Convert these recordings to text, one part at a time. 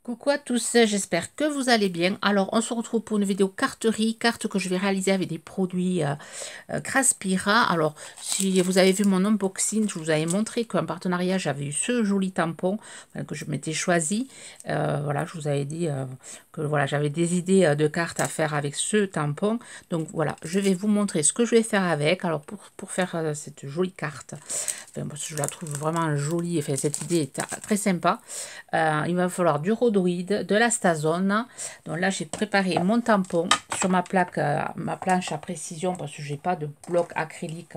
Coucou à tous, j'espère que vous allez bien. Alors, on se retrouve pour une vidéo carterie, carte que je vais réaliser avec des produits Craspira. Alors, si vous avez vu mon unboxing, je vous avais montré qu'en partenariat, j'avais eu ce joli tampon que je m'étais choisi. Voilà, je vous avais dit que voilà, j'avais des idées de cartes à faire avec ce tampon. Donc voilà, je vais vous montrer ce que je vais faire avec. Alors, pour faire cette jolie carte, enfin, moi, je la trouve vraiment jolie. Enfin, cette idée est très sympa. Il va me falloir du rhodoïde, de la stazone. Donc là, j'ai préparé mon tampon sur ma plaque, ma planche à précision parce que j'ai pas de bloc acrylique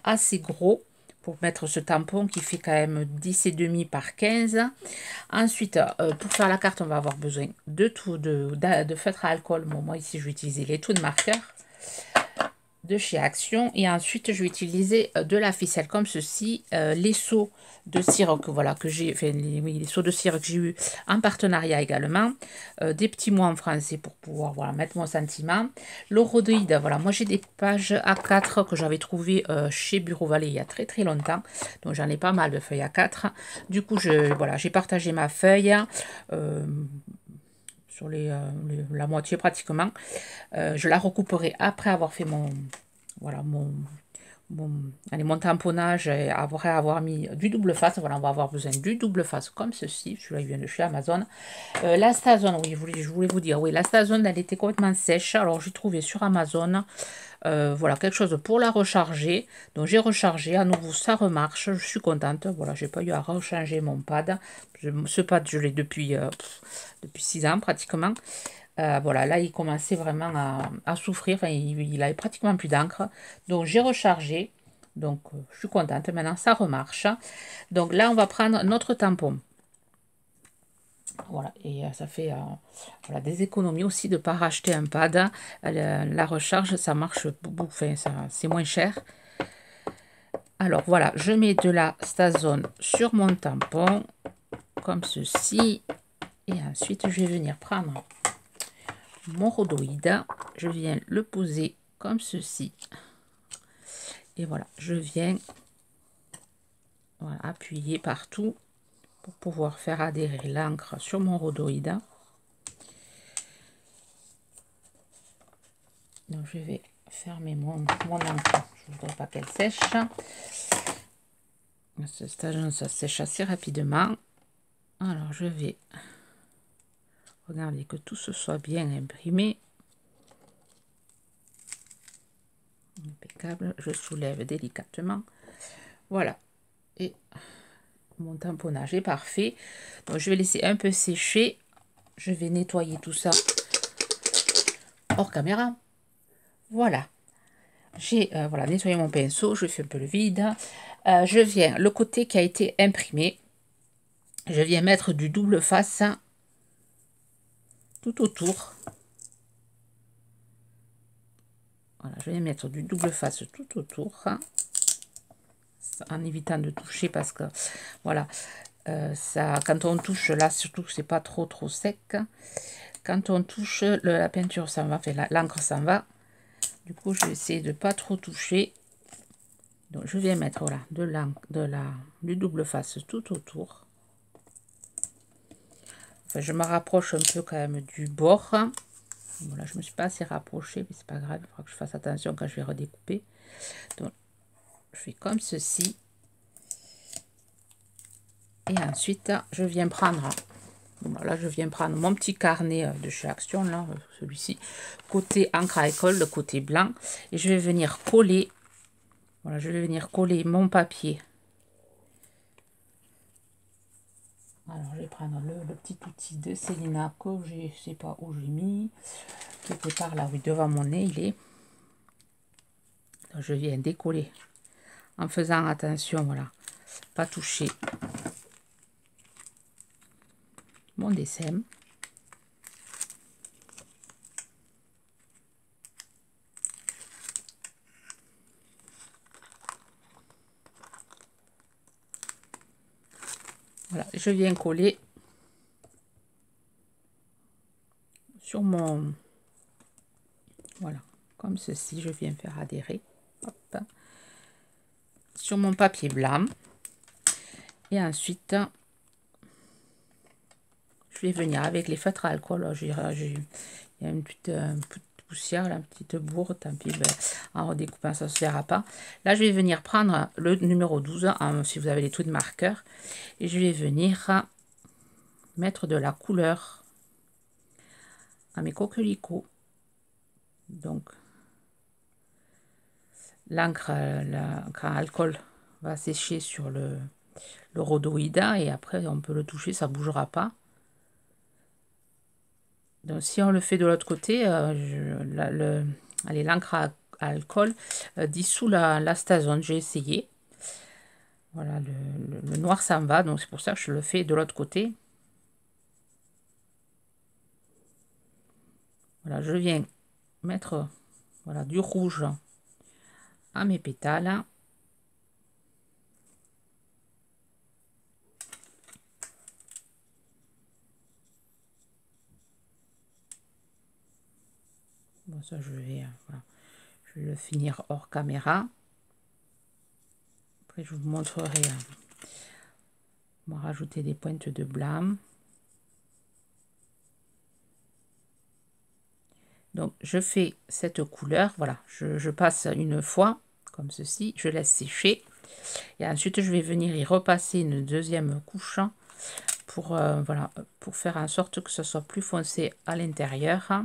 assez gros pour mettre ce tampon qui fait quand même 10,5 par 15. Ensuite, pour faire la carte, on va avoir besoin de feutre à alcool. Bon, moi ici, je vais utiliser les taux de marqueur de chez Action, et ensuite je vais utiliser de la ficelle comme ceci, les seaux de cire que voilà que j'ai fait, les seaux de cire que j'ai eu en partenariat également, des petits mots en français pour pouvoir voilà mettre mon sentiment, le rhodoïde. Voilà, moi j'ai des pages A4 que j'avais trouvé chez Bureau Vallée il y a très longtemps, donc j'en ai pas mal de feuilles A4. Du coup voilà, j'ai partagé ma feuille sur la moitié pratiquement. Je la recouperai après avoir fait voilà, allez, mon tamponnage, et après avoir mis du double face. Voilà, on va avoir besoin du double face comme ceci. Celui-là, il vient de chez Amazon. La stazone, oui, je voulais vous dire, oui, la stazone, elle était complètement sèche. Alors, j'ai trouvé sur Amazon, voilà, quelque chose pour la recharger. Donc, j'ai rechargé. À nouveau, ça remarche. Je suis contente. Voilà, j'ai pas eu à rechanger mon pad. Ce pad, je l'ai depuis 6 ans pratiquement. Voilà, là, il commençait vraiment à souffrir. Enfin, il avait pratiquement plus d'encre. Donc, j'ai rechargé. Donc, je suis contente. Maintenant, ça remarche. Donc, là, on va prendre notre tampon. Voilà, et ça fait voilà, des économies aussi de ne pas racheter un pad. La recharge, ça marche beaucoup. Enfin, c'est moins cher. Alors, voilà, je mets de la stazone sur mon tampon, comme ceci. Et ensuite, je vais venir prendre mon rhodoïde, je viens le poser comme ceci, et voilà, je viens voilà, appuyer partout pour pouvoir faire adhérer l'encre sur mon rhodoïde. Donc je vais fermer mon encre, je ne voudrais pas qu'elle sèche. À ce stade, ça sèche assez rapidement. Alors je vais regarder que tout ce soit bien imprimé. Impeccable, je soulève délicatement. Voilà, et mon tamponnage est parfait. Donc je vais laisser un peu sécher. Je vais nettoyer tout ça hors caméra. Voilà, j'ai voilà, nettoyé mon pinceau, je fais un peu le vide. Je viens, le côté qui a été imprimé, je viens mettre du double face tout autour. Voilà, je vais mettre du double face tout autour, en évitant de toucher parce que voilà, ça, quand on touche là, surtout que c'est pas trop sec, quand on touche la peinture s'en va, enfin, l'encre s'en va. Du coup, je vais essayer de pas trop toucher. Donc, je viens mettre voilà, du double face tout autour. Enfin, je me rapproche un peu quand même du bord. Voilà, je me suis pas assez rapprochée, mais c'est pas grave. Il faudra que je fasse attention quand je vais redécouper. Donc, je fais comme ceci. Et ensuite, je viens prendre... Bon, là, je viens prendre mon petit carnet de chez Action, là, celui-ci, côté encre à école, le côté blanc. Et je vais venir coller... Voilà, je vais venir coller mon papier. Alors, je vais prendre le petit outil de Célina que je sais pas où j'ai mis. Quelque part là, oui, devant mon nez, il est. Donc, je viens décoller en faisant attention, voilà, pas toucher mon dessin. Voilà, je viens coller sur mon... Voilà, comme ceci, je viens faire adhérer. Hop, sur mon papier blanc. Et ensuite, je vais venir avec les feutres à alcool. Il y a une petite poussière, là, une petite bourre, tant pis, ben, en redécoupant, ça ne se verra pas. Là, je vais venir prendre le numéro 12, si vous avez les trucs de marqueur, et je vais venir mettre de la couleur à mes coquelicots. Donc, l'encre à alcool va sécher sur le rhodoïda et après on peut le toucher, ça ne bougera pas. Donc si on le fait de l'autre côté, l'encre à alcool dissout la stazone. J'ai essayé. Voilà, le noir ça me va, donc c'est pour ça que je le fais de l'autre côté. Voilà, je viens mettre voilà, du rouge à mes pétales. Bon, ça je vais, voilà, je vais le finir hors caméra. Après je vous montrerai, on va rajouter des pointes de blanc. Donc je fais cette couleur, voilà, je passe une fois comme ceci, je laisse sécher et ensuite je vais venir y repasser une deuxième couche pour voilà, pour faire en sorte que ce soit plus foncé à l'intérieur.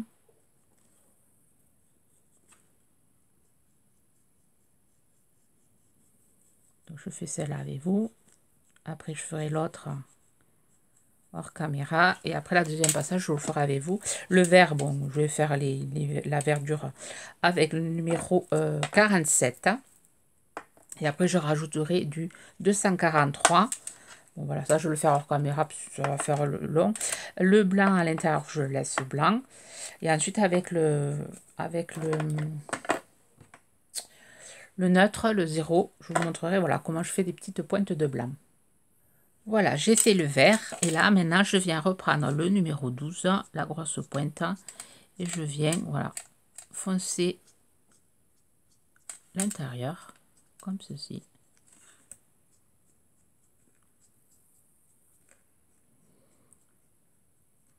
Donc je fais celle-là avec vous, après je ferai l'autre hors caméra et après la deuxième passage je le ferai avec vous. Le vert, bon, je vais faire la verdure avec le numéro 47 et après je rajouterai du 243. Bon, voilà, ça je vais le faire hors caméra parce que ça va faire long. Le blanc à l'intérieur, je laisse blanc. Et ensuite avec le neutre, le 0, je vous montrerai voilà comment je fais des petites pointes de blanc. Voilà, j'ai fait le vert. Et là, maintenant, je viens reprendre le numéro 12, la grosse pointe. Et je viens, voilà, foncer l'intérieur, comme ceci.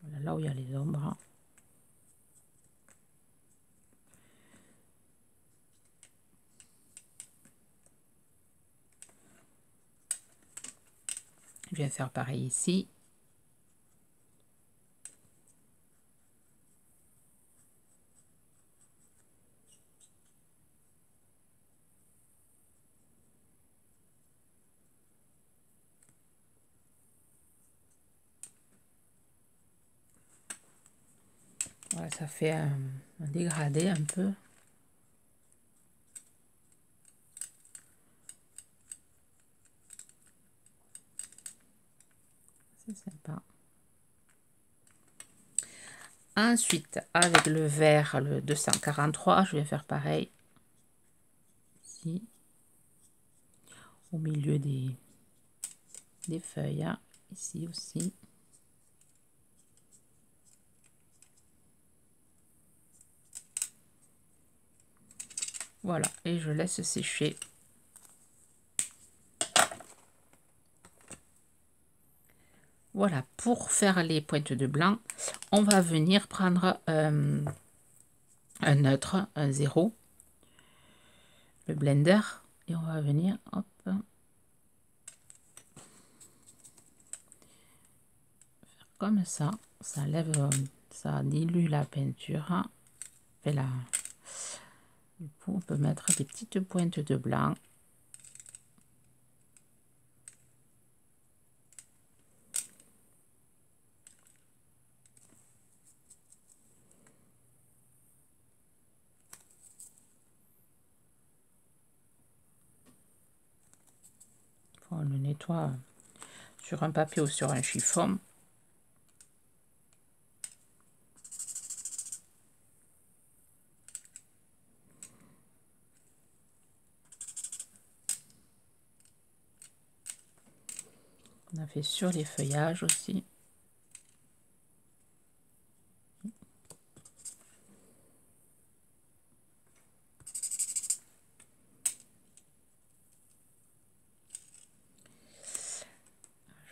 Voilà, là où il y a les ombres. Je viens faire pareil ici. Voilà, ça fait un dégradé un peu. C'est sympa. Ensuite, avec le vert, le 243, je vais faire pareil. Ici, au milieu des feuilles, hein. Ici aussi. Voilà, et je laisse sécher. Voilà, pour faire les pointes de blanc, on va venir prendre un neutre, un 0, le blender, et on va venir, hop, comme ça lève, ça dilue la peinture, et là, du coup, on peut mettre des petites pointes de blanc. On le nettoie sur un papier ou sur un chiffon. On a fait sur les feuillages aussi.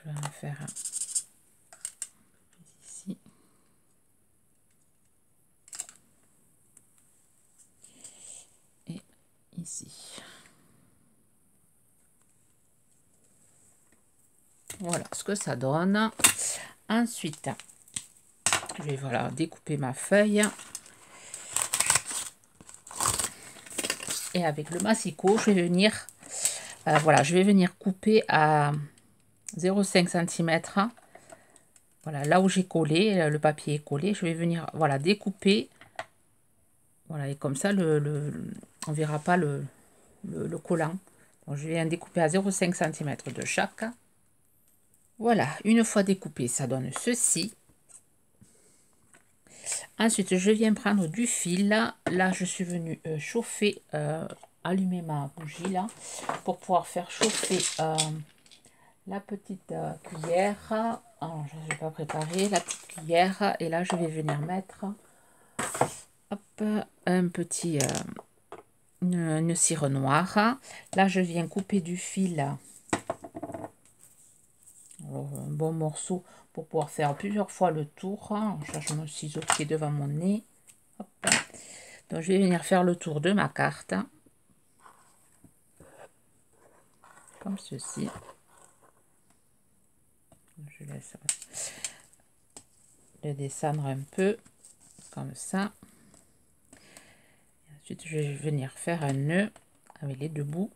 Je vais en faire un Voilà ce que ça donne. Ensuite, je vais voilà découper ma feuille. Et avec le massicot, je vais venir, voilà, je vais venir couper à 0,5 cm. Voilà, là où j'ai collé, le papier est collé, je vais venir, voilà, découper. Voilà, et comme ça, on ne verra pas le collant. Donc, je viens découper à 0,5 cm de chaque. Voilà, une fois découpé, ça donne ceci. Ensuite, je viens prendre du fil. Là, je suis venue chauffer, allumer ma bougie là, pour pouvoir faire chauffer la petite cuillère. Alors, je n'ai pas préparé la petite cuillère. Et là, je vais venir mettre hop, un petit une cire noire. Là, je viens couper du fil. Alors, un bon morceau pour pouvoir faire plusieurs fois le tour. Je cherche mon ciseau qui est devant mon nez. Hop. Donc, je vais venir faire le tour de ma carte. Comme ceci. Je laisse le descendre un peu. Comme ça. Et ensuite, je vais venir faire un nœud avec les deux bouts.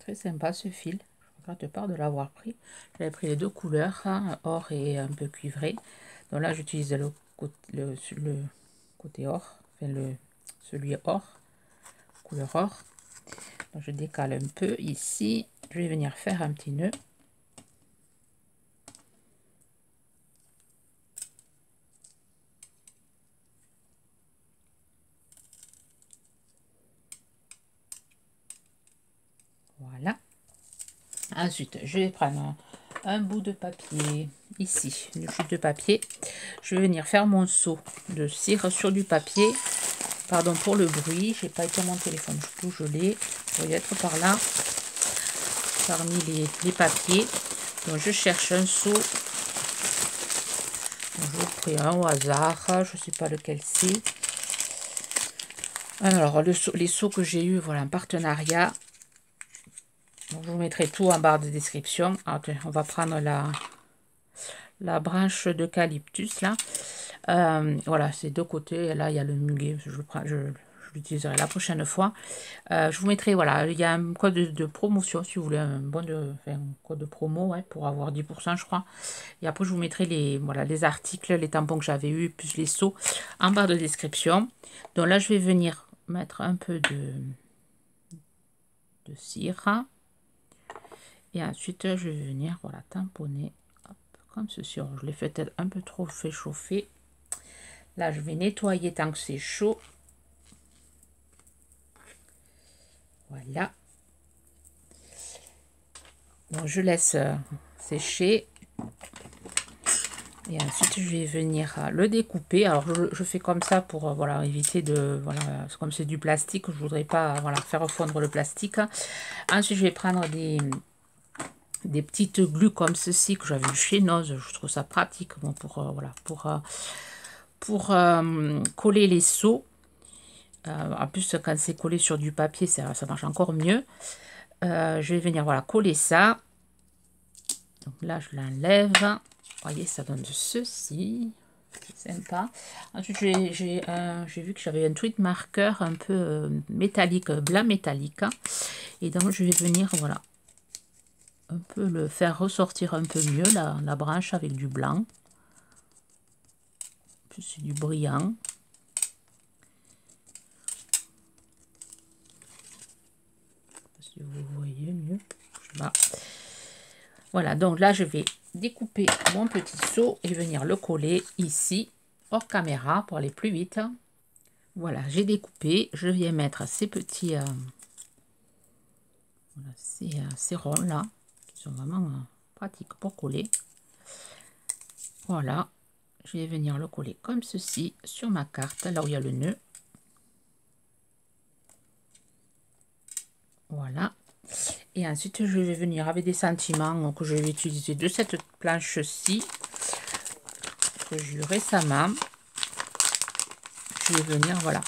Très sympa ce fil, je regrette pas de l'avoir pris. J'avais pris les deux couleurs, hein, or et un peu cuivré. Donc là j'utilise le côté or, enfin celui or, couleur or. Donc je décale un peu ici, je vais venir faire un petit nœud. Voilà. Ensuite, je vais prendre un bout de papier, ici, une chute de papier. Je vais venir faire mon seau de cire sur du papier. Pardon pour le bruit, j'ai pas été à mon téléphone, je peux geler. Il doit être par là, parmi les papiers. Donc je cherche un seau. Je vais prendre un au hasard, je sais pas lequel c'est. Alors les seaux que j'ai eu, voilà, un partenariat. Donc, je vous mettrai tout en barre de description. Alors, on va prendre la branche d'eucalyptus là. Voilà, c'est deux côtés. Là, il y a le muguet. Je l'utiliserai la prochaine fois. Je vous mettrai, voilà, il y a un code de promotion si vous voulez, un code de promo, ouais, pour avoir 10%, je crois. Et après, je vous mettrai voilà, les articles, les tampons que j'avais eu, plus les seaux en barre de description. Donc là, je vais venir mettre un peu de cire. Et ensuite, je vais venir, voilà, tamponner, hop, comme ceci. Alors, je l'ai fait peut-être un peu trop fait chauffer. Là, je vais nettoyer tant que c'est chaud. Voilà. Donc, je laisse sécher. Et ensuite, je vais venir le découper. Alors, je fais comme ça pour voilà, éviter de... Voilà, comme c'est du plastique, je voudrais pas voilà, faire fondre le plastique. Ensuite, je vais prendre des petites glues comme ceci que j'avais chez Noz. Je trouve ça pratique, bon, voilà, pour coller les seaux. En plus, quand c'est collé sur du papier, ça marche encore mieux. Je vais venir voilà, coller ça. Donc là, je l'enlève. Vous voyez, ça donne ceci. C'est sympa. Ensuite, j'ai vu que j'avais un tweed marqueur un peu métallique, blanc métallique. Et donc, je vais venir, voilà, un peu le faire ressortir un peu mieux, la branche avec du blanc. Plus c'est du brillant. Si vous voyez mieux. Voilà, donc là, je vais découper mon petit seau et venir le coller ici, hors caméra, pour aller plus vite. Voilà, j'ai découpé. Je viens mettre ces petits... voilà, ces ronds là, qui sont vraiment pratiques pour coller. Voilà, je vais venir le coller comme ceci sur ma carte, là où il y a le nœud. Voilà. Et ensuite, je vais venir avec des sentiments que je vais utiliser de cette planche-ci, que j'ai eu récemment. je vais venir, voilà,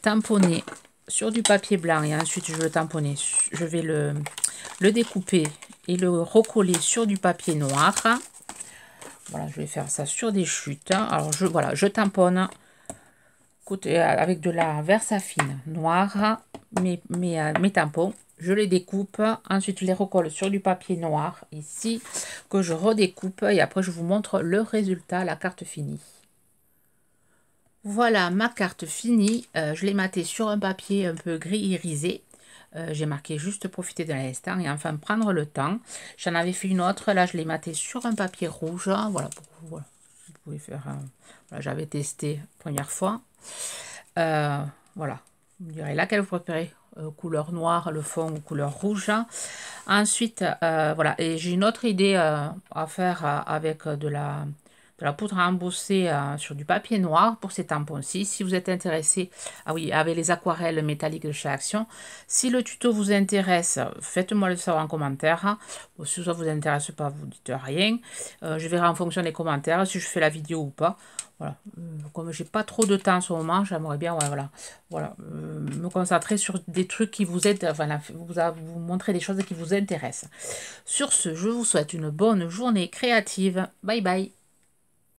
tamponner sur du papier blanc et ensuite je vais le tamponner, je vais le découper et le recoller sur du papier noir. Voilà, je vais faire ça sur des chutes. Alors voilà, je tamponne côté avec de la Versafine noire mes tampons. Je les découpe, ensuite je les recolle sur du papier noir ici que je redécoupe et après je vous montre le résultat, la carte finie. Voilà ma carte finie, je l'ai matée sur un papier un peu gris irisé. J'ai marqué juste profiter de l'instant et enfin prendre le temps. J'en avais fait une autre, là je l'ai matée sur un papier rouge. Voilà, voilà. Vous pouvez faire voilà, j'avais testé première fois. Voilà, vous me direz laquelle vous préférez, couleur noire, le fond ou couleur rouge. Ensuite, voilà, et j'ai une autre idée à faire avec de la poudre à embosser sur du papier noir pour ces tampons-ci. Si vous êtes intéressé, ah oui, avec les aquarelles métalliques de chez Action. Si le tuto vous intéresse, faites-moi le savoir en commentaire. Bon, si ça ne vous intéresse pas, vous dites rien. Je verrai en fonction des commentaires si je fais la vidéo ou pas. Voilà, comme j'ai pas trop de temps en ce moment, j'aimerais bien, ouais, voilà, me concentrer sur des trucs qui vous aident, enfin, vous montrer des choses qui vous intéressent. Sur ce, je vous souhaite une bonne journée créative. Bye bye.